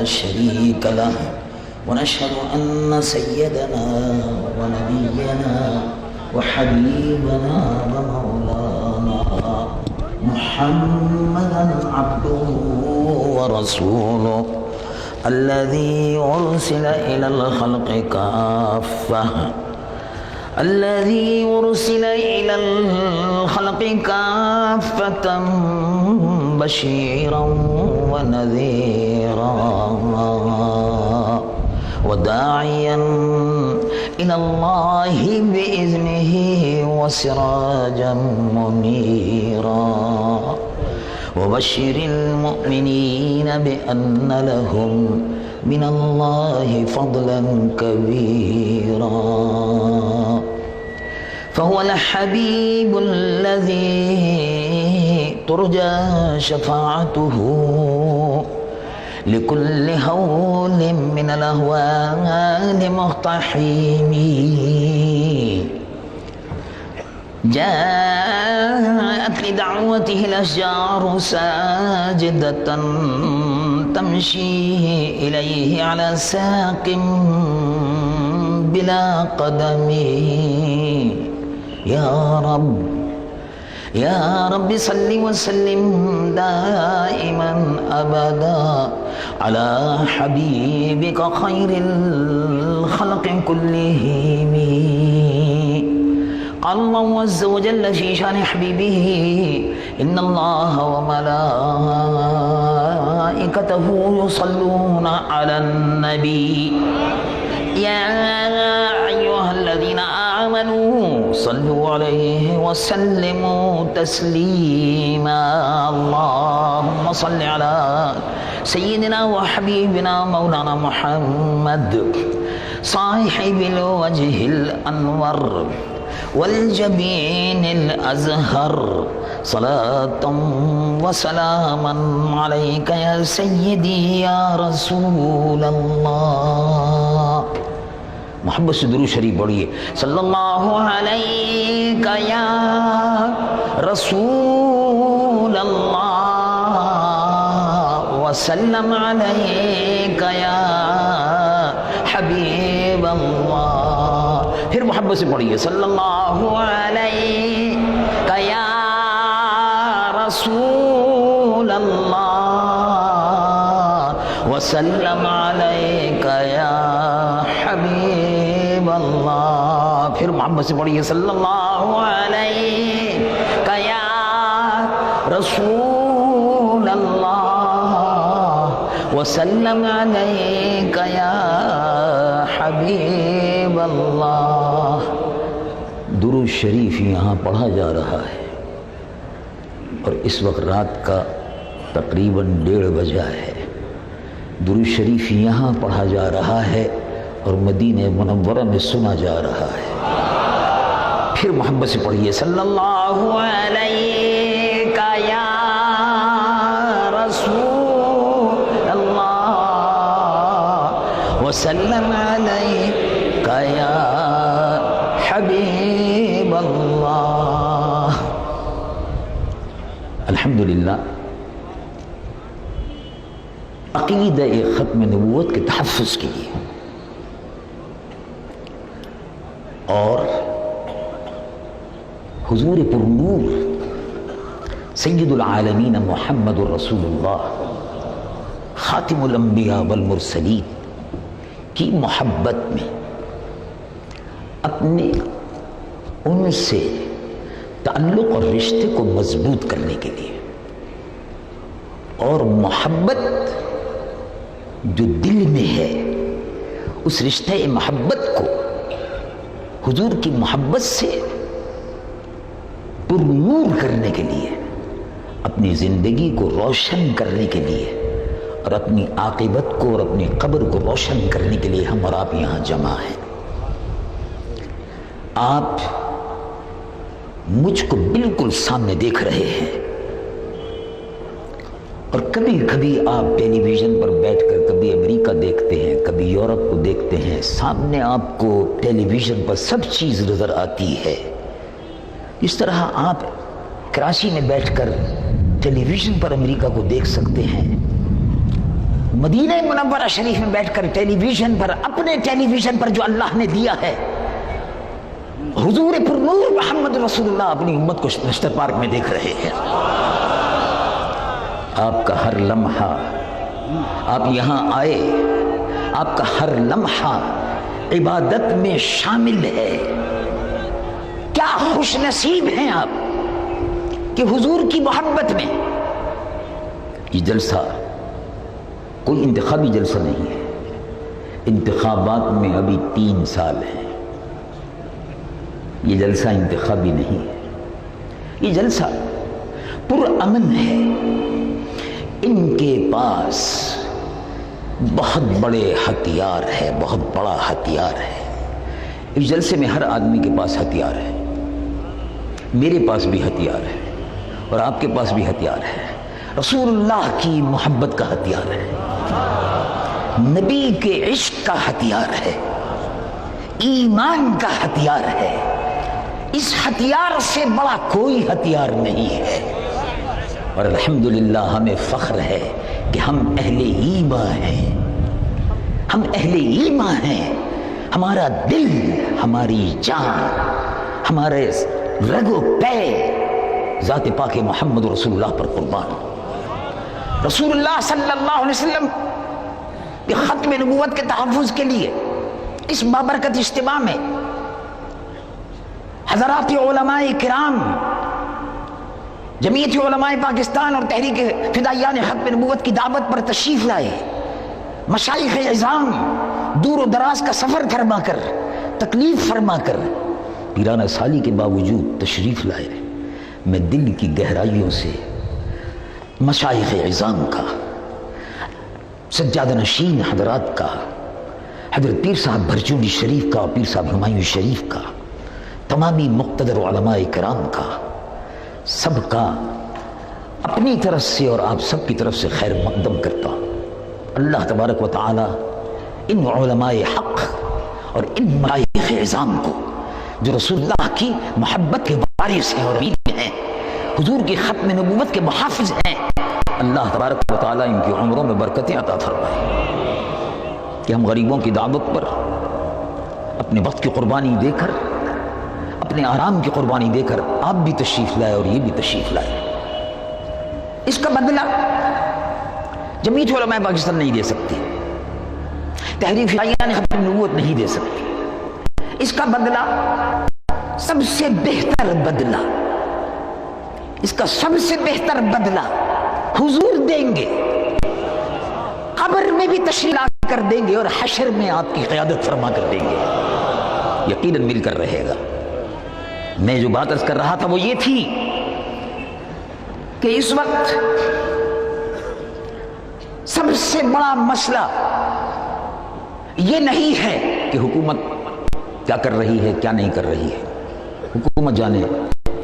شريك له ونشهد أن سيدنا ونبينا وحبيبنا ومولانا محمدا عبده ورسوله الذي أرسل إلى الخلق كافة الذي أرسل إلى الخلق كافة بشيرا ونذيرا وداعيا إلى الله بإذنه وسراجا منيرا وبشر المؤمنين بأن لهم من الله فضلا كبيرا فهو الحبيب الذي ترجى شفاعته لكل هول من الأهوال مقتحم جاءت لدعوته الأشجار ساجدة تمشي إليه على ساق بلا قدم يا رب صل وسلم دائما أبدا على حبيبك خير الخلق كلهم قال الله عز وجل في شان حبيبه إن الله وملائكته يصلون على النبي يا أيها الذين آمنوا صلوا عليه وسلموا تسليما اللهم صل على سيدنا وحبيبنا مولانا محمد صاحب الوجه الأنور والجبين الأزهر صلاة وسلاما عليك يا سيدي يا رسول الله محبت سے درود شریف پڑھیے صلی اللہ علیک یا رسول اللہ وسلم علیک یا حبیب اللہ پھر محبت سے پڑھیے صلی اللہ علیک یا رسول اللہ وسلم علیک یا حبیب اللہ پھر محبت سے پڑھیے صلی اللہ علیہ یا رسول اللہ وسلم علیہ یا حبیب اللہ درود شریف یہاں پڑھا جا رہا ہے اور اس وقت رات کا تقریباً 1:30 بجا ہے درود شریف یہاں پڑھا جا رہا ہے اور مدینہ منورہ میں سنا جا رہا ہے پھر محبت سے پڑھیے صلی اللہ علیہ یا رسول اللہ وسلم علیہ یا حبیب اللہ الحمدللہ عقیدہ ختم نبوت کے تحفظ کے لیے اور حضور پر نور سید العالمین محمد الرسول اللہ خاتم الانبیاء والمرسلین کی محبت میں اپنے ان سے تعلق اور رشتے کو مضبوط کرنے کے لیے اور محبت جو دل میں ہے اس رشتہ محبت کو حضور کی محبت سے پر نور کرنے کے لیے اپنی زندگی کو روشن کرنے کے لیے اور اپنی عاقبت کو اور اپنی قبر کو روشن کرنے کے لیے ہم اور آپ یہاں جمع ہیں آپ مجھ کو بالکل سامنے دیکھ رہے ہیں اور کبھی کبھی آپ ٹیلی ویژن پر بیٹھ کر کبھی امریکہ دیکھتے ہیں کبھی یورپ کو دیکھتے ہیں سامنے آپ کو ٹیلی ویژن پر سب چیز نظر آتی ہے اس طرح آپ کراچی میں بیٹھ کر ٹیلی ویژن پر امریکہ کو دیکھ سکتے ہیں مدینہ منورہ شریف میں بیٹھ کر ٹیلی ویژن پر، اپنے ٹیلی ویژن پر جو اللہ نے دیا ہے، حضور پر نور محمد رسول اللہ اپنی امت کو نشتر پارک میں دیکھ رہے ہیں۔ آپ کا ہر لمحہ، آپ یہاں آئے، آپ کا ہر لمحہ عبادت میں شامل ہے۔ کیا خوش نصیب ہیں آپ کہ حضور کی محبت میں یہ جلسہ کوئی انتخابی جلسہ نہیں ہے، انتخابات میں ابھی 3 سال ہیں، یہ جلسہ انتخابی نہیں ہے، یہ جلسہ پرامن ہے۔ ان کے پاس بہت بڑے ہتھیار ہے، بہت بڑا ہتھیار ہے۔ اس جلسے میں ہر آدمی کے پاس ہتھیار ہے، میرے پاس بھی ہتھیار ہے اور آپ کے پاس بھی ہتھیار ہے۔ رسول اللہ کی محبت کا ہتھیار ہے، نبی کے عشق کا ہتھیار ہے، ایمان کا ہتھیار ہے۔ اس ہتھیار سے بڑا کوئی ہتھیار نہیں ہے، اور الحمدللہ ہمیں فخر ہے کہ ہم اہل ایمان ہیں، ہم اہل ایمان ہیں۔ ہمارا دل، ہماری جان، ہمارے رگ و پے ذات پاک محمد رسول اللہ پر قربان۔ رسول اللہ صلی اللہ علیہ وسلم کے ختم نبوت کے تحفظ کے لیے اس بابرکت اجتماع میں حضرات علماء کرام، جمعیت علماء پاکستان اور تحریک فدائیان ختم نبوت کی دعوت پر تشریف لائے، مشائخ عظام دور و دراز کا سفر فرما کر، تکلیف فرما کر، پیرانہ سالی کے باوجود تشریف لائے۔ میں دل کی گہرائیوں سے مشائخ عظام کا، سجادہ نشین حضرات کا، حضرت پیر صاحب بھرچونڈی شریف کا، پیر صاحب ہمایوں شریف کا، تمامی مقتدر علماء کرام کا، سب کا اپنی طرف سے اور آپ سب کی طرف سے خیر مقدم کرتا ہوں۔ اللہ تبارک و تعالی ان علماء حق اور ان مشائخ عظام کو جو رسول اللہ کی محبت کے وارث ہیں اور امین ہیں، حضور کی ختم نبوت کے محافظ ہیں، اللہ تبارک و تعالی ان کی عمروں میں برکتیں عطا فرمائے کہ ہم غریبوں کی دعوت پر اپنے وقت کی قربانی دے کر، اپنے آرام کی قربانی دے کر آپ بھی تشریف لائے اور یہ بھی تشریف لائے۔ اس کا بدلہ جمعیت علماء پاکستان نہیں دے سکتی، تحریک فدائیان ختم نبوت نہیں دے سکتی۔ اس کا بدلہ، سب سے بہتر بدلہ، اس کا سب سے بہتر بدلہ حضور دیں گے، قبر میں بھی تشریف لا کر دیں گے اور حشر میں آپ کی قیادت فرما کر دیں گے، یقیناً مل کر رہے گا۔ میں جو بات عرض کر رہا تھا وہ یہ تھی کہ اس وقت سب سے بڑا مسئلہ یہ نہیں ہے کہ حکومت کیا کر رہی ہے کیا نہیں کر رہی ہے، حکومت جانے،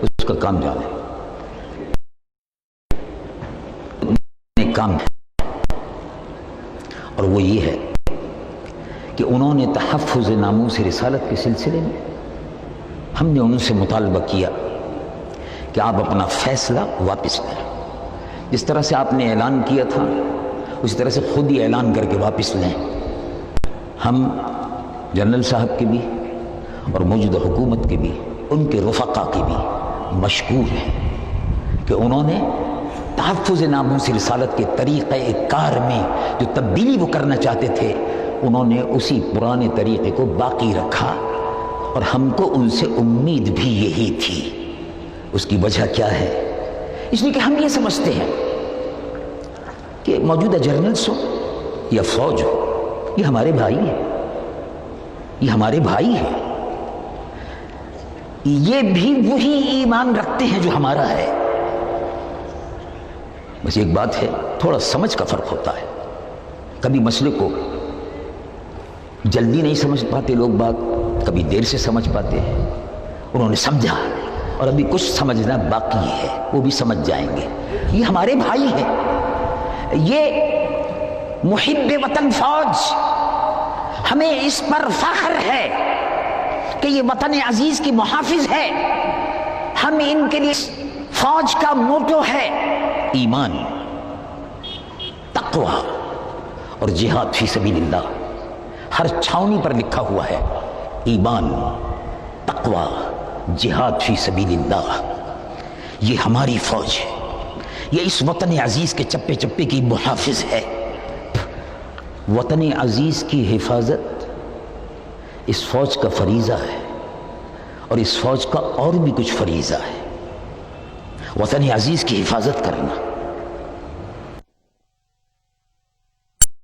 اس کا کام جانے، کام ہے، اور وہ یہ ہے کہ انہوں نے تحفظ ناموس رسالت کے سلسلے میں ہم نے ان سے مطالبہ کیا کہ آپ اپنا فیصلہ واپس لیں، جس طرح سے آپ نے اعلان کیا تھا اسی طرح سے خود ہی اعلان کر کے واپس لیں۔ ہم جنرل صاحب کے بھی اور موجودہ حکومت کے بھی، ان کے رفقا کے بھی مشکور ہیں کہ انہوں نے تحفظ ناموس رسالت کے طریقہ کار میں جو تبدیلی وہ کرنا چاہتے تھے، انہوں نے اسی پرانے طریقے کو باقی رکھا، اور ہم کو ان سے امید بھی یہی تھی۔ اس کی وجہ کیا ہے؟ اس لیے کہ ہم یہ سمجھتے ہیں کہ موجودہ جرنلز ہو یا فوج ہو، یہ ہمارے بھائی ہیں، یہ ہمارے بھائی ہیں، یہ بھی وہی ایمان رکھتے ہیں جو ہمارا ہے۔ بس ایک بات ہے، تھوڑا سمجھ کا فرق ہوتا ہے، کبھی مسئلے کو جلدی نہیں سمجھ پاتے لوگ باگ، کبھی دیر سے سمجھ پاتے ہیں۔ انہوں نے سمجھا اور ابھی کچھ سمجھنا باقی ہے، وہ بھی سمجھ جائیں گے۔ یہ ہمارے بھائی ہیں، یہ محب وطن فوج، ہمیں اس پر فخر ہے کہ یہ وطن عزیز کی محافظ ہے۔ ہم ان کے لیے فوج کا موٹو ہے ایمان، تقوی اور جہاد فی سبیل اللہ، ہر چھاونی پر لکھا ہوا ہے ایمان، تقوی، جہاد فی سبیل اللہ۔ یہ ہماری فوج ہے، یہ اس وطن عزیز کے چپے چپے کی محافظ ہے۔ وطن عزیز کی حفاظت اس فوج کا فریضہ ہے، اور اس فوج کا اور بھی کچھ فریضہ ہے۔ وطن عزیز کی حفاظت کرنا،